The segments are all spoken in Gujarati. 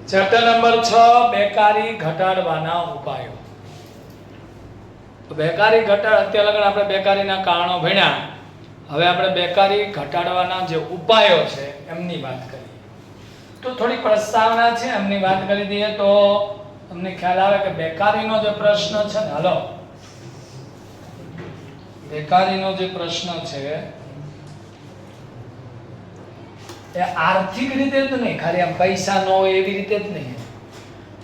ચેપ્ટર નંબર 6 બેકારી ઘટાડવાના ઉપાયો. તો બેકારી અત્યાર લગન આપણે બેકારીના કારણો ભણ્યા. હવે આપણે બેકારી ઘટાડવાના જે ઉપાયો છે એમની વાત કરીએ. તો થોડી પ્રસ્તાવના છે એમની વાત કરી દઈએ તો તમને ખ્યાલ આવે કે બેકારીનો જે પ્રશ્ન છે ને, હાલો, બેકારીનો જે પ્રશ્ન છે એ આર્થિક રીતે જ નહીં, ખાલી આમ પૈસા ન હોય એવી રીતે જ નહીં,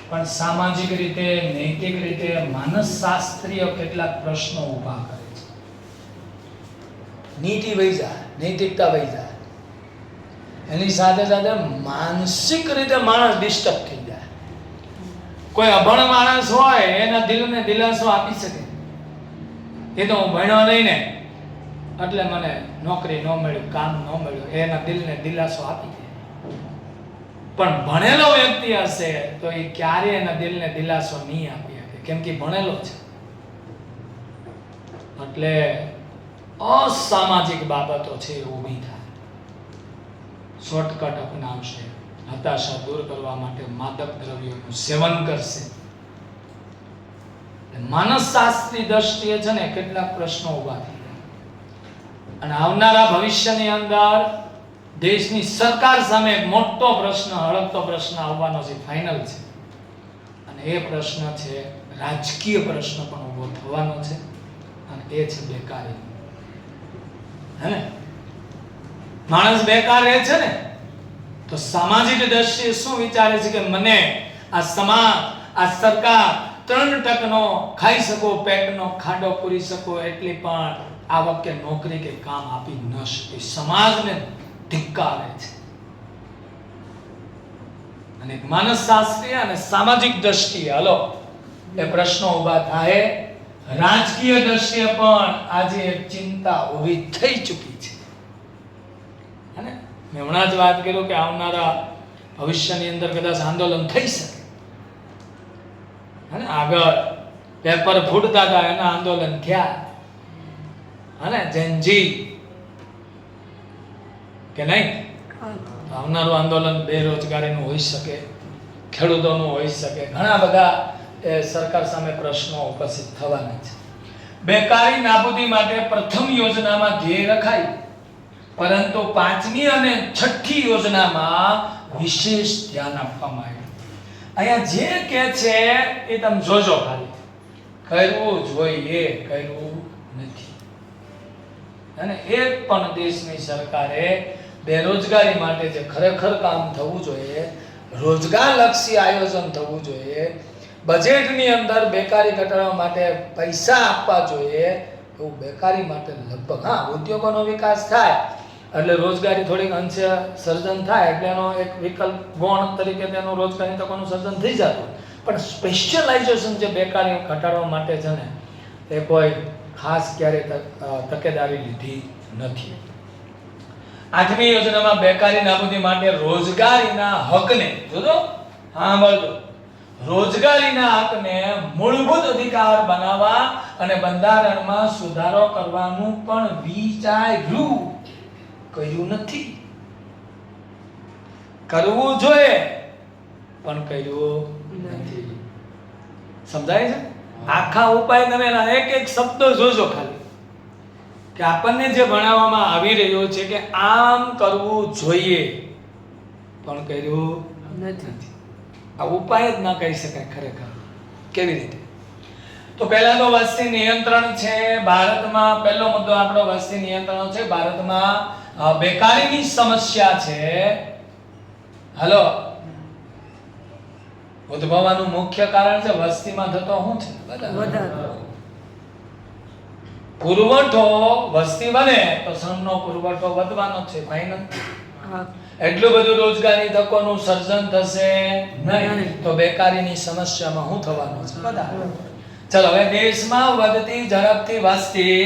પણ સામાજિક રીતે, નૈતિક રીતે, માનસશાસ્ત્રીય કેટલાક પ્રશ્નો ઊભા કરે છે. નીતિ વહી જાય, નૈતિકતા વહી જાય, એની સાથે સાથે માનસિક રીતે માણસ ડિસ્ટર્બ થઈ જાય. કોઈ અભણ માણસ હોય એના દિલને દિલાસો આપી શકે, એ તો હું ભણ્યો નહીં ને એટલે મને નોકરી ન મળ્યું, કામ ન મળ્યું, એના દિલને દિલાસો આપી દે. પણ ભણેલો વ્યક્તિ હશે તો એ ક્યારેય એના દિલને દિલાસો નહીં આપી શકે, કેમ કે ભણેલો છે. એટલે અસામાજિક બાબતો છે એ ઊભી થાય, શોર્ટકટ અપનાવશે, હતાશા દૂર કરવા માટે માદક દ્રવ્યોનું સેવન કરશે. માનસશાસ્ત્રી દ્રષ્ટિએ છે ને કેટલાક પ્રશ્નો ઊભા થઈ જાય અને આવનારા ભવિષ્યની અંદર દેશની સરકાર સામે એક મોટો પ્રશ્ન, હળગતો પ્રશ્ન આવવાનો છે, ફાઇનલ છે. અને એ પ્રશ્ન છે, રાજકીય પ્રશ્ન પણ ઊભો થવાનો છે, અને એ છે બેકારી. હે ને, માણસ બેકાર રહે છે ને તો સામાજિક દ્રષ્ટિએ શું વિચારે છે કે મને આ સમાજ, આ સરકાર 3% ખાઈ શકો, પેટનો ખાડો પૂરી શકો એટલી પણ આ વખતે નોકરી કે કામ આપી ન શકે, સમાજને ધિક્કારે છે. અને માનસશાસ્ત્રીય અને સામાજિક દ્રષ્ટિએ હાલો એ પ્રશ્નો ઊભા થાય. રાજકીય દ્રષ્ટિએ પણ આજે એક ચિંતા ઊભી થઈ ચૂકી છે. અને મેં હમણાં જ વાત કર્યું કે આવનારા ભવિષ્યની અંદર કદાચ આંદોલન થઈ શકે. અને આગળ પેપર ફૂટતા હતા, એના આંદોલન થયા. અને જેનજી કે નહીં, આવનારું આંદોલન બેરોજગારીનું હોઈ શકે, ખેડૂતોનું હોઈ શકે, ઘણા બધા સરકાર સામે પ્રશ્નો ઉપસ્થિત થવાના છે. બેકારી નાબૂદી માટે પ્રથમ યોજનામાં ધ્યેય રખાય, પરંતુ 5મી અને 6ઠી યોજનામાં વિશેષ ધ્યાન આપવામાં આવ્યું. અહીંયા જે કે છે એ તમે જોજો, ખાલી કરવું જોઈએ, કરવું નથી. અને એક પણ દેશની સરકારે બેરોજગારી માટે જે ખરેખર કામ થવું જોઈએ, રોજગારલક્ષી આયોજન થવું જોઈએ, બજેટની અંદર બેકારી ઘટાડવા માટે પૈસા આપવા જોઈએ, એવું બેકારી માટે લગભગ, હા, ઉદ્યોગોનો વિકાસ થાય એટલે રોજગારી થોડીક અંશે સર્જન થાય એટલે એનો એક વિકલ્પ ગૌણ તરીકે તેનું રોજગારી તકોનું સર્જન થઈ જતું. પણ સ્પેશિયલાઇઝેશન જે બેકારી ઘટાડવા માટે છે ને એ કોઈ ખાસ ક્યારેય તકેદારી લીધી નથી. 8મી યોજનામાં બેકારી નાબૂદી માટે રોજગારીના હકને, જોજો, હા બોલો, રોજગારીના હકને મૂળભૂત અધિકાર બનાવવા અને બંધારણમાં સુધારો કરવાનું પણ વિચાર્યું, કર્યું નથી. કરવું જોઈએ પણ કર્યું નથી. સમજાય છે? આખા ઉપાય તમે એક એક શબ્દ જોજો ખાલી, કે આપણને જે ભણાવવામાં આવી રહ્યો છે કે આમ કરવું જોઈએ પણ કર્યું નથી. આ ઉપાય જ ના કહી શકાય ખરેખર. કેવી રીતે? તો પહેલા તો વસ્તી નિયંત્રણ છે. ભારતમાં પહેલો મુદ્દો આપણો વસ્તી નિયંત્રણ છે. ભારતમાં બેકારીની સમસ્યા છે, હાલો, ઉદ્ભવવાનું મુખ્ય કારણ છે વસ્તીમાં થતો શું છે? વધારો. પુરવઠો, વસ્તી વધે તો શ્રમનો પુરવઠો વધવાનો છે, ફાઇનલ. એટલું બધું રોજગારી તકોનું સર્જન થશે નહીં તો બેકારીની સમસ્યામાં શું થવાનું છે? વધારો. ચલો, હવે દેશમાં વધતી ઝડપથી વસ્તી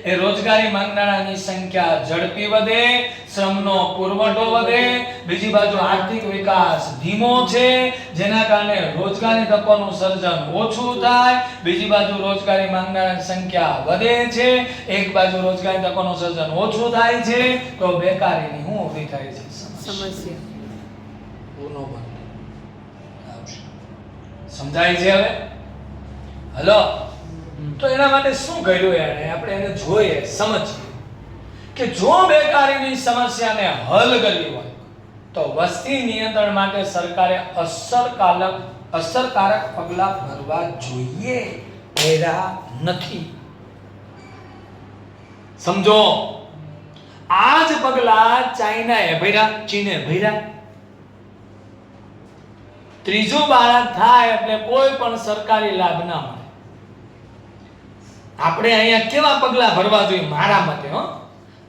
એ રોજગારી માંગનારાની સંખ્યા ઝડપી વધે, શ્રમનો પુરવઠો વધે, બીજી બાજુ આર્થિક વિકાસ ધીમો છે, જેના કારણે રોજગારી તકોનું સર્જન ઓછું થાય, બીજી બાજુ રોજગારી માંગનારાની સંખ્યા વધે છે, એક બાજુ રોજગારી તકોનું સર્જન ઓછું થાય છે, તો બેકારીની શું ઊભી થાય છે? સમસ્યા. સમજાય છે હવે? હલો, તો એના માટે શું કર્યું એને આપણે એને જોઈએ, સમજીએ કે જો બેકારીની સમસ્યાને હલ કરવી હોય તો વસ્તી નિયંત્રણ માટે સરકારે અસરકારક પગલાં ભરવા જોઈએ, ભર્યા નથી. સમજો, આ જ પગલાં ચાઇનાએ ભર્યા, ચીને ભર્યા. ત્રીજું બાળક થાય એટલે કોઈ પણ સરકારી લાભ ના મળે. આપણે અહીંયા કેવા પગલાં ભરવા જોઈએ મારા મતે?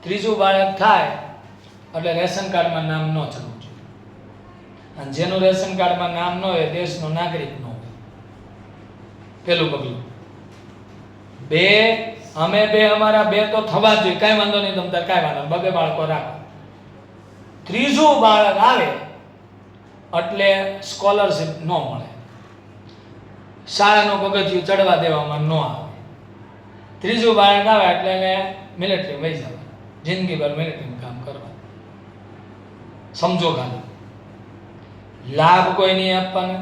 ત્રીજું બાળક થાય એટલે રેશન કાર્ડમાં નામ ન ચડવું જોઈએ, અને જેનું રેશન કાર્ડમાં નામ ન હોય દેશનો નાગરિક ન હોય. પેલું પગલું. બે, અમે બે, અમારા બે તો થવા જ જોઈએ, કાંઈ વાંધો નહીં, તમ તાર કાંઈ વાંધો નહીં, બબે બાળકો રાખો. ત્રીજું બાળક આવે એટલે સ્કોલરશિપ ન મળે, શાળાનું પગથિયું ચડવા દેવામાં ન આવે. ત્રીજું બાળક આવે એટલે એને મિલિટરી વહી જવા, જિંદગીભર મિલિટરીમાં કામ કરવા. સમજો ખાલી, લાભ કોઈ નહીં આપવાનો,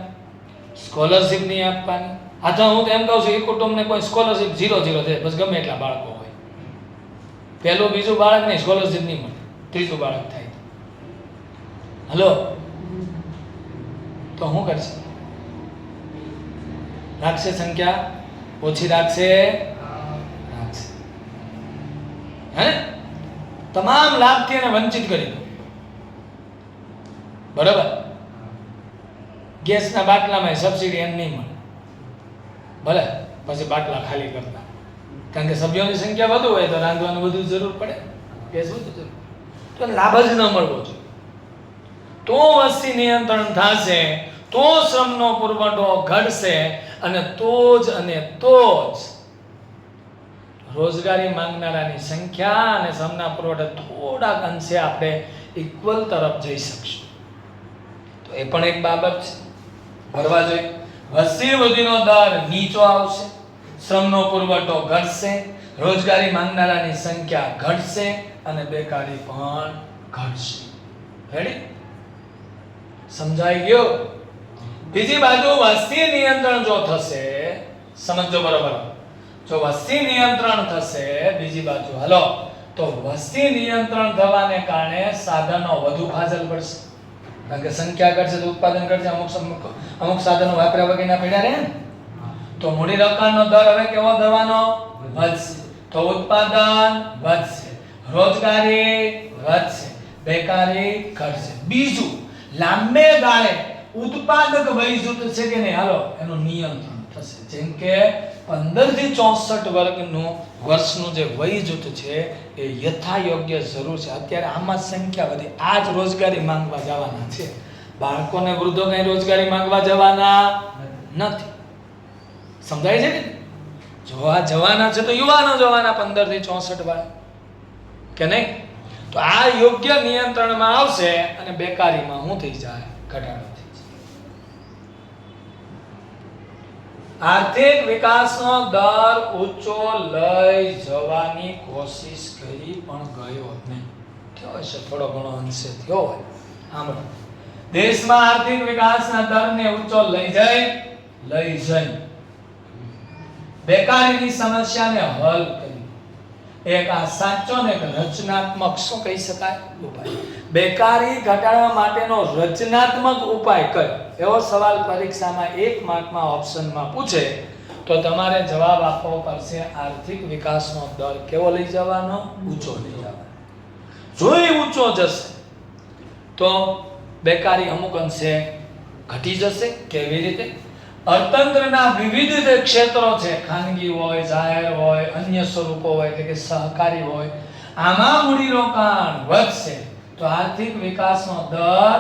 સ્કોલરશિપ નહીં આપવાની. આ તો હું તો એમ કહું છું, એ કુટુંબને કોઈ સ્કોલરશિપ 0-0 દે, બસ ગમે એટલા બાળકો હોય. પહેલું બીજું બાળક નહીં, સ્કોલરશિપ નહીં મળે, ત્રીજું બાળક થાય તો. હલો, તો શું કરશે? રાખશે સંખ્યા? ઓછી રાખશે? રાખશે. હે, તમામ લાભથી એને વંચિત કરી દો. બરાબર? ગેસના બાટલામાં સબસિડી એમ નહીં મળે, ભલે પછી બાટલા ખાલી કરતા, કારણ કે સભ્યોની સંખ્યા વધુ હોય તો રાંધવાનું વધુ જરૂર પડે, ગેસ વધુ જરૂર, તો લાભ જ ન મળવો જોઈએ. તો વસ્તી નિયંત્રણ થશે, તો શ્રમનો પુરવઠો ઘટશે, અને તો જ રોજગારી માંગનારાની સંખ્યા અને શ્રમના પુરવઠા થોડાક અંશે આપણે ઇક્વલ તરફ જઈ શકશું. તો એ પણ એક બાબત છે, ભરવા જોઈએ. વસ્તી વૃદ્ધિનો દર નીચો આવશે, શ્રમનો પુરવઠો ઘટશે, રોજગારી માંગનારાની સંખ્યા ઘટશે, અને બેકારી પણ ઘટશે. રેડી? સમજાઈ ગયો? બીજી બાજુ વસ્તી નિયંત્રણ જો થશે, સમજો બરોબર, જો વસ્તી નિયંત્રણ થશે બીજી બાજુ, હલો, તો વસ્તી નિયંત્રણ થવાને કારણે સાધનો વધુ ફાજલ પડશે, કારણ કે સંખ્યા ઘટશે તો ઉત્પાદન ઘટશે, અમુક સાધનો વાપર્યા વગરના પડ્યા રહે ને, તો મૂડી રોકાણનો દર હવે કેવો થવાનો? વધશે, તો ઉત્પાદન વધશે, રોજગારી વધશે, બેકારી ઘટશે. બીજું, લાંબે ગાળે ઉત્પાદક વય જૂથ છે કે નહીં, હાલો, એનું નિયંત્રણ થશે. જેમ કે 15 થી 64 વર્ષનું જે વય જૂથ છે એ યથાયોગ્ય જરૂર છે. અત્યારે આમાં સંખ્યા વધી, આ જ રોજગારી માંગવા જવાના છે, બાળકોને વૃદ્ધો કઈ રોજગારી માંગવા જવાના નથી. સમજાય છે કે જો આ જવાના છે તો યુવાનો જવાના 15 થી 64 વાળા, કે નહીં? તો આ યોગ્ય નિયંત્રણમાં આવશે અને બેકારીમાં શું થઈ જાય? ઘટાડો થઈ જાય. આર્થિક વિકાસનો દર ઊંચો લઈ જવાની કોશિશ કરી પણ ગયો નહીં. થયો હશે, થોડો ઘણો અંશે થયો હોય. આમ દેશમાં આર્થિક વિકાસના દરને ઊંચો લઈ જઈ બેકારીની સમસ્યાને હલ કરી. એક આ સાચો ને એક રચનાત્મક, શું કહી શકાય, ઉપાય. બેકારી ઘટાડવા માટેનો રચનાત્મક ઉપાય કયો? એવો સવાલ પરીક્ષામાં 1 માર્કમાં ઓપ્શનમાં પૂછે તો તમારે જવાબ આપવો પડશે આર્થિક વિકાસનો દર કેવો લઈ જવાનો? ઊંચો લઈ જવાનો. જો એ ઊંચો જશે તો બેકારી અમુક અંશે ઘટી જશે. કેવી રીતે? અર્થતંત્રના વિવિધ જે ક્ષેત્રો છે, ખાનગી હોય, જાહેર હોય, અન્ય સ્વરૂપો હોય, એટલે કે સહકારી હોય, આમાં મૂડીરોકાણ વધશે તો આર્થિક વિકાસનો દર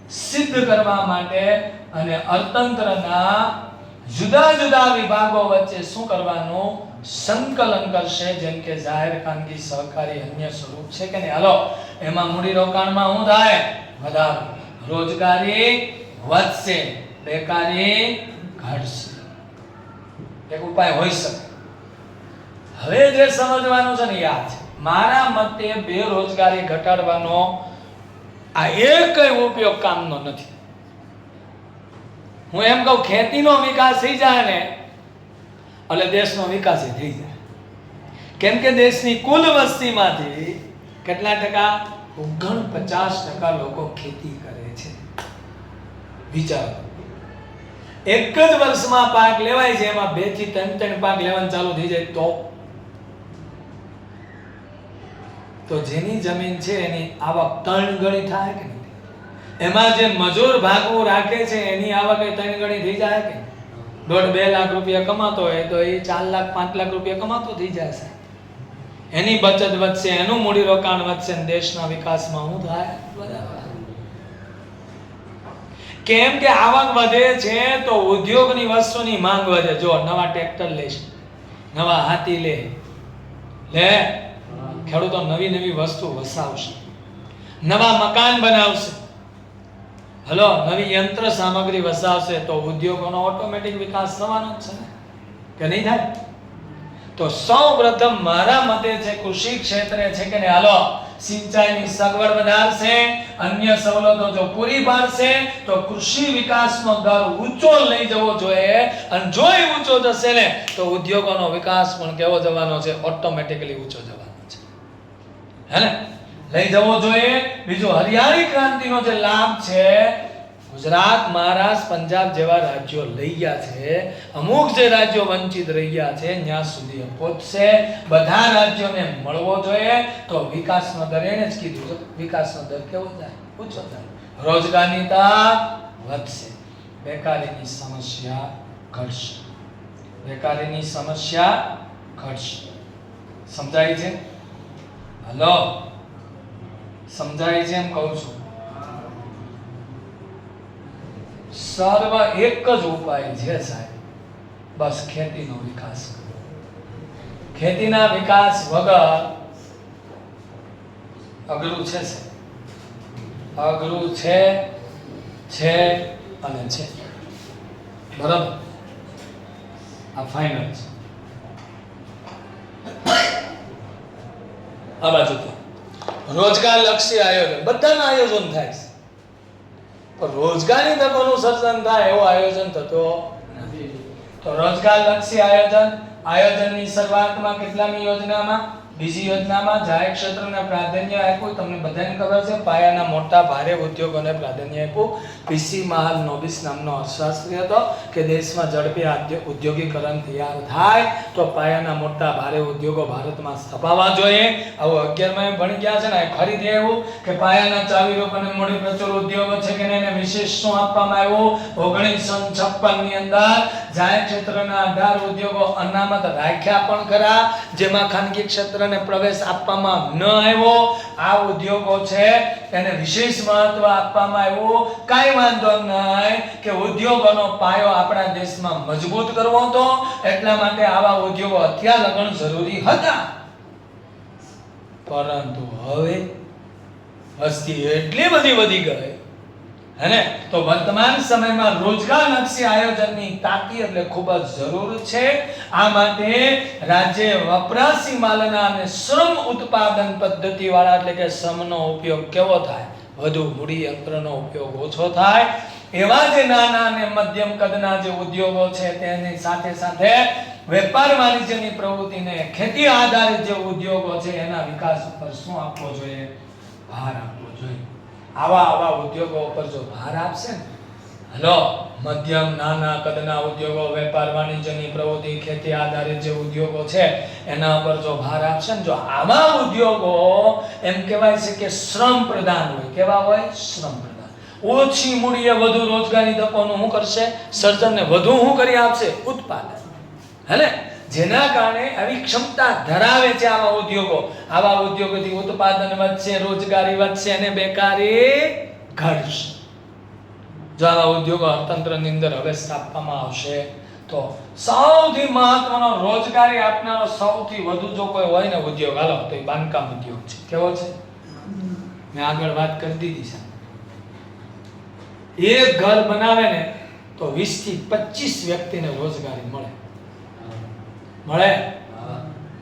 સિદ્ધ કરવા માટે અને અર્થતંત્રના જુદા જુદા વિભાગો વચ્ચે શું કરવાનું? સંકલન કરશે. જેમ કે જાહેર, ખાનગી, સહકારી, અન્ય સ્વરૂપ છે કે નહીં, હાલો, એમાં મૂડીરોકાણમાં શું થાય? વધારો. રોજગારી વધશે, બેકારી ઘટશે. એક ઉપાય હોઈ શકે. હવે જે સમજવાનું છે ને યાદ છે, મારા મતે બેરોજગારી ઘટાડવાનો આ એકય ઉપયોગ કામનો નથી. હું એમ કહું ખેતીનો વિકાસ થઈ જાય ને એટલે દેશનો વિકાસ થઈ જાય. કેમ કે દેશની કુલ વસ્તીમાંથી કેટલા ટકા? 49% લોકો ખેતી કરે છે. વિચારો, એક જ વર્ષમાં પાક લેવાય છે, એમાં 2 થી 3 પાક લેવાનું ચાલુ થઈ જાય તો જેની જમીન છે એની આવક 3 ગણી થાય કે નહીં? એમાં જે મજૂર ભાગવું રાખે છે એની આવક 3 ગણી થઈ જાય કે? 1.5-2 લાખ રૂપિયા કમાતો હોય તો એ 4 લાખ 5 લાખ રૂપિયા કમાતો થઈ જાય છે. એની બચત વધશે, એનું મૂડી રોકાણ વધશે, દેશના વિકાસમાં શું થાય? કેમ કે આવક વધે છે તો ઉદ્યોગની વસ્તુની માંગ વધે. જો નવા ટ્રેક્ટર લેશે, નવા હાથી લે ખેડૂતો નવી વસ્તુ વસાવશે, નવા મકાન બનાવશે, નવી યંત્ર સામગ્રી વસાવશે તો ઉદ્યોગોનો ઓટોમેટિક વિકાસ થવાનો જ છે ને, કે નહીં થાય? તો સૌપ્રથમ મારા મતે છે કૃષિ ક્ષેત્રે છે કે ને હાલો સિંચાઈની સગવડ વધારશે, અન્ય સવલતો જો પૂરી પાડશે તો કૃષિ વિકાસનો દર ઊંચો લઈ જવો જોઈએ. અને જો એ ઊંચો જશે ને તો ઉદ્યોગોનો વિકાસ પણ કેવો જવાનો છે? ઓટોમેટિકલી ઊંચો જવાનો છે, હે ને? લઈ જવો જોઈએ. બીજું હરિયાળી ક્રાંતિનો જે લાભ છે ગુજરાત, મહારાષ્ટ્ર, પંજાબ જેવા રાજ્યો લઈ ગયા છે, અમુક જે રાજ્યો વંચિત રહી ગયા છે ત્યાં સુધી પહોંચશે. બધા રાજ્યોને મળવો જોઈએ તો વિકાસનો દર, એને જ કીધું છે વિકાસનો દર કેવો થાય? ઊંચો થાય. રોજગારની તક વધશે, બેકારીની સમસ્યા ઘટશે, બેકારીની સમસ્યા ઘટશે. સમજાય છે? હલો, સમજાય છે એમ કહું છું. સર્વ એક જ ઉપાય છે સાહેબ, બસ ખેતીનો વિકાસ કરો. ખેતીના વિકાસ વગર અઘરું છે સાહેબ, અઘરું છે અને છે. બરાબર, આ ફાઇનલ છે. આ બાજુ તો રોજગાર લક્ષી આયોજન, બધાના આયોજન થાય છે પણ રોજગારી તકોનું સર્જન થાય એવું આયોજન થતો નથી. તો રોજગાર લક્ષી આયોજનની શરૂઆતમાં કેટલામી યોજનામાં? બીજી યોજનામાં જાહેર ક્ષેત્રને પ્રાધાન્ય આપ્યું. તમને બધાને ખબર છે પાયાના મોટા ભારે ઉદ્યોગોને પ્રાધાન્ય આપ્યું. પીસી મહાલ નોબિસ નામનો અર્થશાસ્ત્રી હતો કે દેશમાં ઝડપી ઉદ્યોગીકરણ તૈયાર થાય તો પાયાના મોટા ભારે ઉદ્યોગો ભારતમાં સ્થપાવવા જોઈએ. આવું 11માં ભણી ગયા છે ને, ખરીદે એવું કે પાયાના ચાવીરૂપ અને મૂડી પ્રચુર ઉદ્યોગો છે કે એને વિશેષ શું આપવામાં આવ્યું? 1956 ની અંદર જાહેર ક્ષેત્રના 18 ઉદ્યોગો અનામત રાખ્યા પણ ખરા, જેમાં ખાનગી ક્ષેત્રને પ્રવેશ આપવામાં ન આવ્યો. આ ઉદ્યોગો છે એને વિશેષ મહત્વ આપવામાં આવ્યું. કાંઈ વાંધો નહીં કે ઉદ્યોગોનો પાયો આપણા દેશમાં મજબૂત કરવો હતો, એટલા માટે આવા ઉદ્યોગો અત્યાર લગન જરૂરી હતા. પરંતુ હવે વસ્તી એટલી બધી વધી ગઈ હેને, તો વર્તમાન સમયમાં રોજગાર લક્ષી આયોજનની તાકી એટલે ખૂબ જ જરૂર છે. આ માટે રાજ્ય વપરાશી માલના અને શ્રમ ઉત્પાદન પદ્ધતિ વાળા એટલે કે શ્રમનો ઉપયોગ કેવો થાય? વધુ મૂડી યંત્રનો ઉપયોગ ઓછો થાય. એવા જે નાના અને મધ્યમ કદના જે ઉદ્યોગો છે તેની સાથે સાથે વેપાર વાણિજ્યની પ્રવૃત્તિને ખેતી આધારિત જે ઉદ્યોગો છે એના વિકાસ ઉપર શું આપવો જોઈએ? ભાર આપવો જોઈએ. આવા ઉદ્યોગો ઉપર જો ભાર આપશે ને, મધ્યમ નાના કદના ઉદ્યોગો, વેપાર વાણિજ્યની પ્રવૃત્તિ, ખેતી આધારિત જે ઉદ્યોગો છે એના ઉપર જો ભાર આપશે ને, જો આવા ઉદ્યોગો એમ કહેવાય છે કે શ્રમ પ્રધાન હોય. કેવા હોય? શ્રમ પ્રધાન. ઓછી મૂડીએ વધુ રોજગારી તકોનું શું કરશે? સર્જનને વધુ શું કરી આપશે? ઉત્પાદન. હેને, જેના કારણે આવી ક્ષમતા ધરાવે છે આવા ઉદ્યોગો. આવા ઉદ્યોગોથી ઉત્પાદન વધશે, રોજગારી વધશે અને બેકારી ઘટશે. જો આવા ઉદ્યોગો અર્થતંત્રની અંદર હવે સ્થાપવામાં આવશે તો સૌથી મહત્વનો રોજગારી આપનારો સૌથી વધુ જો કોઈ હોય ને ઉદ્યોગ, હાલો તો એ બાંધકામ ઉદ્યોગ છે. કેવો છે? મેં આગળ વાત કરી દીધી છે. એક ઘર બનાવે ને તો 20 થી 25 વ્યક્તિને રોજગારી મળે.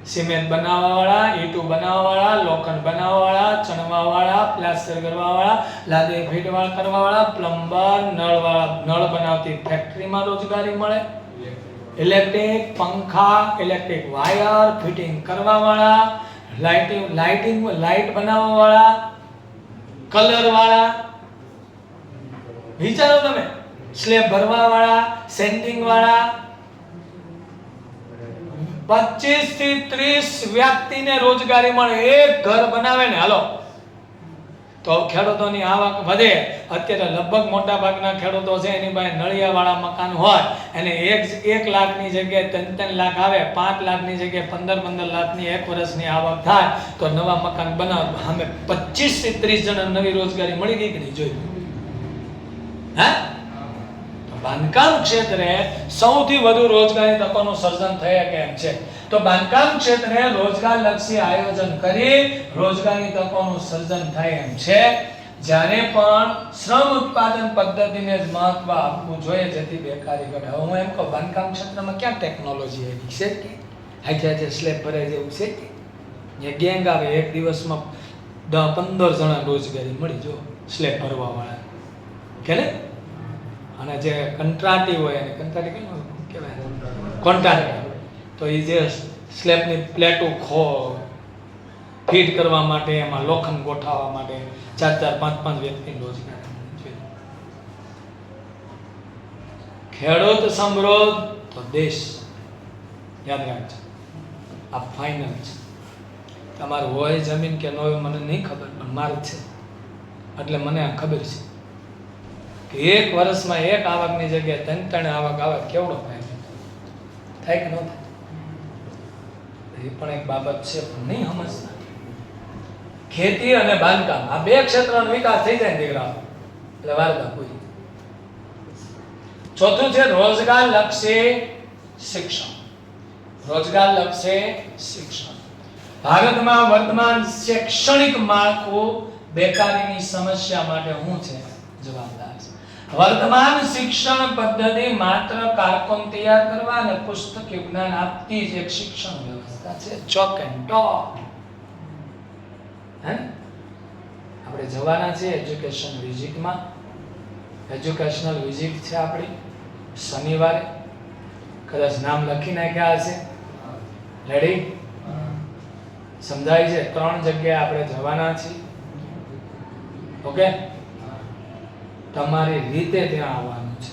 સિમેન્ટ બનાવવાવાળા, ઈંટું બનાવવાવાળા, લોખંડ બનાવવાવાળા, ચણવાવાળા, પ્લાસ્ટર કરવાવાળા, લાદી ફીટવાળ કરવાવાળા, પ્લમ્બર, નળ બનાવતી ફેક્ટરીમાં રોજગારી મળે, ઇલેક્ટ્રિક પંખા, ઇલેક્ટ્રિક વાયર ફિટિંગ કરવાવાળા, લાઇટ બનાવવાવાળા, કલરવાળા, વિચારો તમે, સ્લેબ ભરવાવાળા, સેન્ટિંગ વાળા, 25 થી 30 વ્યક્તિને રોજગારી મળે. એક ઘર બનાવે ને હાલો તો ખેડૂતોની આવક વધે. અત્યારે લગભગ મોટા ભાગના ખેડૂતો છે એની પાસે નળિયાવાળા મકાન હોય અને 1 લાખની જગ્યાએ 3 લાખ આવે, 5 લાખની જગ્યાએ 15 લાખની એક વર્ષની આવક થાય તો નવા મકાન બનાવ સામે 25 થી 30 જણા નવી રોજગારી મળી ગઈ કે નહીં જોઈ? હા, બાંધકામ ક્ષેત્રે સૌથી વધુ રોજગારી તકોનું સર્જન થયા કેમ છે? તો બાંધકામ ક્ષેત્રે રોજગાર લક્ષી આયોજન કરી રોજગારી તકોનું સર્જન થાય એમ છે. જ્યારે પણ શ્રમ ઉત્પાદન પદ્ધતિને જ મહત્વ આપવું જોઈએ જેથી બેકારી ઘટે. હવે હું એમ કહું, બાંધકામ ક્ષેત્રમાં ક્યાં ટેકનોલોજી આવી છે કે આજે સ્લેબ ભરાઈ જેવું છે કે ગેંગ આવે એક દિવસમાં 10-15 જણા રોજગારી મળી જો સ્લેબ ભરવા વાળા કે ને. અને જે કંટ્રાટી હોય એને કંટ્રાટી કેમ કહેવાય? કોન્ટ્રાક્ટર. તો એ જે સ્લેબની પ્લેટો ફીટ કરવા માટે, એમાં લોખંડ ગોઠવવા માટે 4-4, 5-5 વ્યક્તિને રોજગાર જોઈએ. ખેડૂત સમૃદ્ધ તો દેશ. યાદ રાખજો, આ ફાઇનલ છે. તમારું હોય જમીન કે ન હોય મને નહીં ખબર, પણ મારે છે એટલે મને આ ખબર છે કે એક વર્ષમાં એક આવકની જગ્યાએ 3 આવક આવે કેવડો ફાયદો થાય કે ન થાય? એ પણ એક બાબત છે, પણ નહીં સમજતા. ખેતી અને બાંધકામ આ 2 ક્ષેત્રનો વિકાસ થઈ જાય દીકરા એટલે વાર્તા પૂરી. ચોથું છે રોજગાર લક્ષી શિક્ષણ. રોજગાર લક્ષી શિક્ષણ. ભારતમાં વર્તમાન શૈક્ષણિક માળખું બેકારીની સમસ્યા માટે શું છે જવાબદાર છે? વર્તમાન શિક્ષણ પદ્ધતિ માત્ર કારકુન તૈયાર કરવા અને પુસ્તકીય જ્ઞાન આપતી જ એક શિક્ષણ વ્યવસ્થા છે. ચોક એન્ડ ટોક. આપણે જવાના છે એજ્યુકેશન વિઝિટમાં. એજ્યુકેશનલ વિઝિટ છે આપણી શનિવારે. કદાચ નામ લખી નાખ્યા હશે. રેડી? સમજાય છે? 3 જગ્યાએ આપણે જવાના છીએ. ઓકે, તમારી રીતે ત્યાં આવવાનું છે.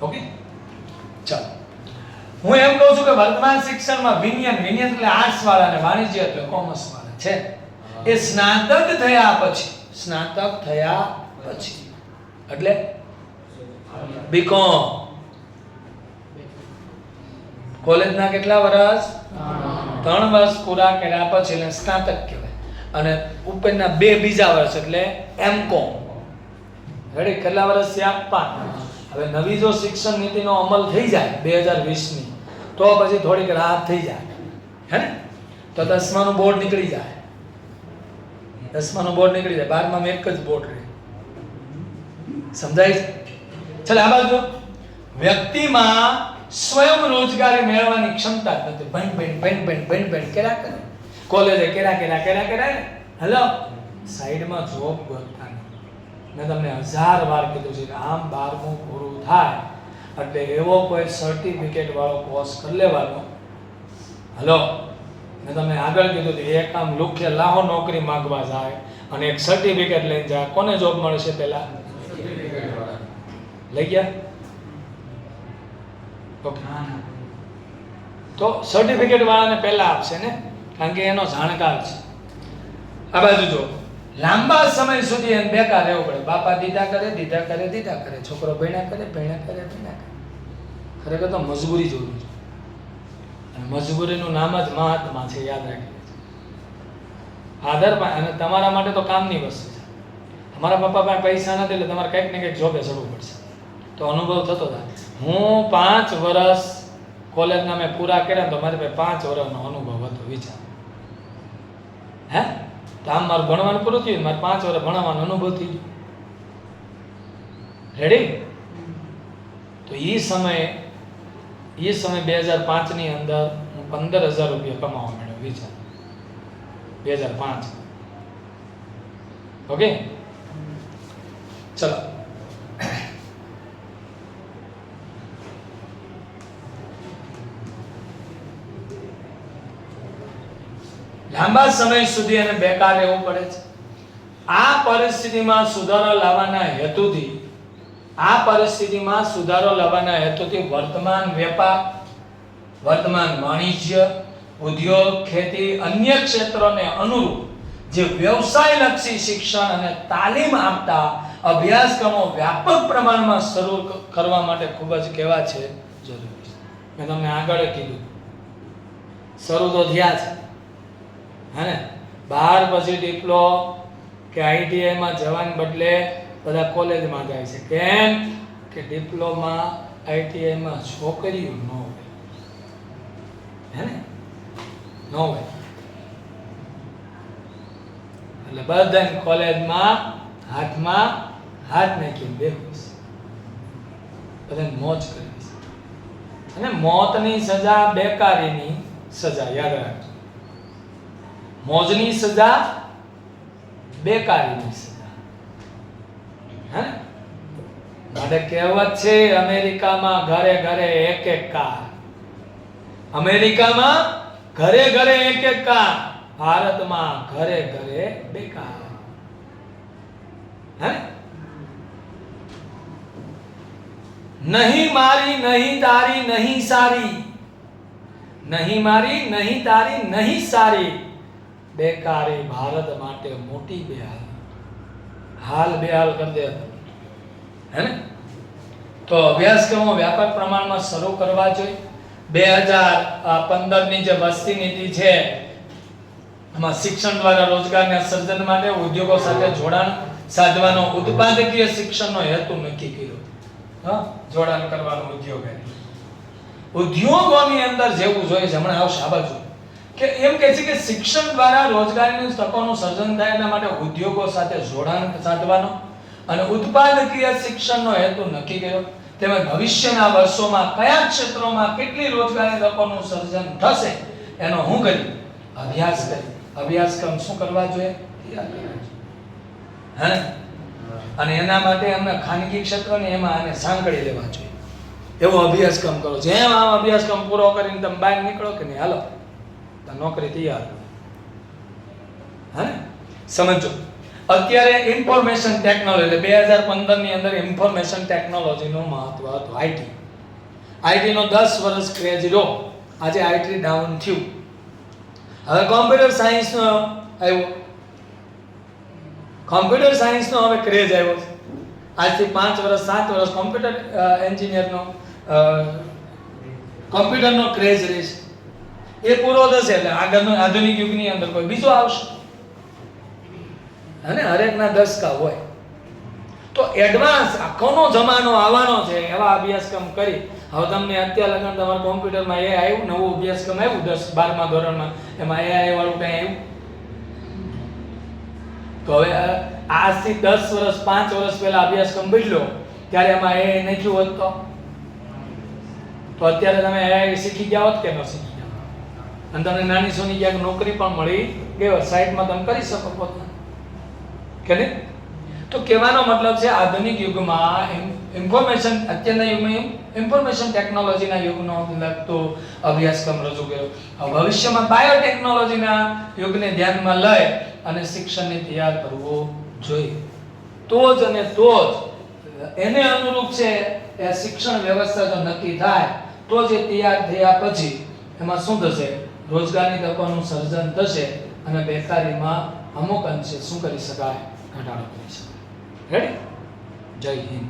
ઓકે, ચાલો. હું એમ કહું છું કે વર્તમાન શિક્ષણમાં વિજ્ઞાન એટલે આર્ટ્સ વાળા અને વાણિજ્ય એટલે કોમર્સ વાળા છે એ સ્નાતક થયા પછી એટલે બીકોમ કોલેજના કેટલા વર્ષ? 3 વર્ષ પૂરા કર્યા પછી એટલે સ્નાતક કહેવાય. અને ઉપરના 2 બીજા વર્ષ એટલે એમકોમ. રેડી? કેટલા વર્ષ થયા? 5. હવે નવી જો શિક્ષણ નીતિનો અમલ થઈ જાય 2020ની તો પછી થોડીક રાહત થઈ જાય, હે ને? તો 10માનું બોર્ડ નીકળી જાય. 10માનું બોર્ડ નીકળી જાય. 12માં એક જ બોર્ડ રહે. સમજાય છે? ચાલો આ બાજુ વ્યક્તિમાં સ્વયં રોજગારી મેળવવાની ક્ષમતા જ નથી. ભણ કર્યા કરે, કોલેજે કર્યા હેલો સાઈડમાં જોબ કરતા નહીં. મેં તમને 1000 વાર કીધું છે કે આમ 12મું પૂરું થાય એટલે એવો કોઈ સર્ટિફિકેટ વાળો કોર્સ કરી લેવાનો. હેલો, મેં તમને આગળ કીધું કે એક આમ લુખે લાહો નોકરી માંગવા જાય અને એક સર્ટિફિકેટ લઈને જાય. કોને જોબ મળશે? પહેલા લઈ ગયા. ઓકે, તો સર્ટિફિકેટ વાળાને પહેલા આપશે ને, કારણ કે એનો જાણકાર છે. આ બાજુ જો લાંબા સમય સુધી એને બેકાર રહેવું પડે. બાપા દીધા કરે, છોકરો ભણ્યા કરે. ખરેખર તો મજબૂરી જોવી છે. અને મજબૂરીનું નામ જ મહાત્મા છે. યાદ રાખી આધાર. અને તમારા માટે તો કામની વસ્તુ છે. તમારા પપ્પા પાસે પૈસા નથી એટલે તમારે કંઈક ને કંઈક જોબે ચડવું પડશે. તો અનુભવ થતો થાય. હું 5 વર્ષ કોલેજના મેં પૂરા કર્યા તો મારી પાસે 5 વર્ષનો અનુભવ હતો. વિચાર, હે? તો આમ મારું ભણવાનું પૂરું થયું, મારે 5 વર્ષ ભણવાનો અનુભવ થઈ ગયો. રેડી? તો એ સમય 2005ની અંદર હું 15,000 રૂપિયા કમાવા માંડ્યો. વિચાર 2005. ઓકે, ચલો. લાંબા સમય સુધી એને બેકાર રહેવું પડે છે. આ પરિસ્થિતિમાં સુધારો લાવવાના હેતુથી વર્તમાન વેપાર, વર્તમાન વાણિજ્ય, ઉદ્યોગ, ખેતી, અન્ય ક્ષેત્રોને અનુરૂપ જે વ્યવસાયલક્ષી શિક્ષણ અને તાલીમ આપતા અભ્યાસક્રમો વ્યાપક પ્રમાણમાં શરૂ કરવા માટે ખૂબ જ કેવા છે જરૂરી છે. મેં તમને આગળ કીધું શરૂ તો થયા છે હે ને. 12 પછી ડિપ્લો કે ITI માં જવાને બદલે બધા કોલેજમાં જાય છે. કેમ કે ડિપ્લોમા ITI માં છોકરીઓ ન હોય હે ને, ન હોય એટલે બધા કોલેજમાં હાથમાં હાથ નાખીને બેઠું છે, બધા મોજ કરી છે. અને મોતની સજા બેકારીની સજા, યાદ રાખજો. મોજની સજા બેકારીની સજા હે. માટે કહેવત છે અમેરિકામાં ઘરે ઘરે એક એક કાર, અમેરિકામાં ઘરે ઘરે એક એક કાર, ભારતમાં ઘરે ઘરે બેકાર હે. નહીં મારી નહીં તારી નહીં સારી, નહીં મારી નહીં તારી નહીં સારી, બેકારી ભારત માટે મોટી બેહાલ, હાલ બેહાલ કરી દે હે ને. તો અભ્યાસક્રમો વ્યાપક પ્રમાણમાં શરૂ કરવા જોઈએ. 2015 ની જે વસ્તી નીતિ છે એમાં શિક્ષણ દ્વારા રોજગારના સર્જન માટે ઉદ્યોગો સાથે જોડાણ સાધવાનો ઉત્પાદકીય શિક્ષણનો હેતુ નક્કી કર્યો. હા, જોડાણ કરવાનો ઉદ્યોગોની અંદર જેવું જોઈએ છે. હમણાં આવશે આ બાજુ કે એમ કહે છે કે શિક્ષણ દ્વારા રોજગારીની તકોનું સર્જન થાય એના માટે ઉદ્યોગો સાથે જોડાણ સાધવાનો અને ઉત્પાદકીય શિક્ષણનો હેતુ નક્કી કર્યો. તેમજ ભવિષ્યના વર્ષોમાં કયા ક્ષેત્રોમાં કેટલી રોજગારી તકોનું સર્જન થશે એનો હું કરી અભ્યાસ કરી અભ્યાસક્રમ શું કરવા જોઈએ તૈયાર કરવા જોઈએ હે. અને એના માટે અમને ખાનગી ક્ષેત્રને એમાં આને સાંકળી લેવા જોઈએ એવો અભ્યાસક્રમ કરો. જેમ આ અભ્યાસક્રમ પૂરો કરીને તમે બહાર નીકળો કે નહીં, હાલો નોકરી તૈયાર હે. સમજો અત્યારે ઇન્ફોર્મેશન ટેકનોલોજી 2015 ની અંદર ઇન્ફોર્મેશન ટેકનોલોજીનું મહત્વ હતું. આઈટી નો 10 વર્ષ ક્રેઝ રહ્યો, આજે આઈટી ડાઉન થયું. હવે કોમ્પ્યુટર સાયન્સનો આવ્યો, કોમ્પ્યુટર સાયન્સનો હવે ક્રેઝ આવ્યો છે. આજથી 5 વર્ષ 7 વર્ષ કોમ્પ્યુટર એન્જિનિયરનો કોમ્પ્યુટરનો ક્રેઝ રહેશે. એ પૂરો થશે એટલે આગળનો આધુનિક યુગની અંદર કોઈ બીજો આવશે અને હરેકના 10 કા હોય. તો એડવાન્સ આખોનો જમાનો આવવાનો છે એવા અભ્યાસક્રમ કરી. હવે તમને અત્યારે લગન તમારા કોમ્પ્યુટરમાં એ આવ્યું, નવું અભ્યાસક્રમ આવ્યું 10-12મા ધોરણમાં, એમાં AI વાળું કંઈ આવ્યું. તો હવે આજથી 10 વર્ષ 5 વર્ષ પહેલા અભ્યાસક્રમ બદલ્યો ત્યારે એમાં AI નાખ્યું હોત તો અત્યારે તમે AI શીખી ગયા હોત કે ન શીખી ગયા, અને તમને નાની સોની ક્યાંક નોકરી પણ મળી ગઈ હોત, સાઈડમાં તમે કરી શકો પોતાને કે નહીં. તો કહેવાનો મતલબ છે આધુનિક યુગમાં ઇન્ફોર્મેશન, અત્યારના યુગમાં ઇન્ફોર્મેશન ટેકનોલોજીના યુગનો લગતો અભ્યાસક્રમ રજૂ કર્યો. ભવિષ્યમાં બાયોટેકનોલોજીના યુગને ધ્યાનમાં લઈ અને શિક્ષણને તૈયાર કરવું જોઈએ. તો જ એને અનુરૂપ છે એ શિક્ષણ વ્યવસ્થા જો નક્કી થાય તો જ એ તૈયાર થયા પછી એમાં શું થશે, રોજગારની તકોનું સર્જન થશે અને બેકારીમાં અમુક અંશે શું કરી શકાય, ઘટાડો કરી શકાય. રેડી? જય હિન્દ.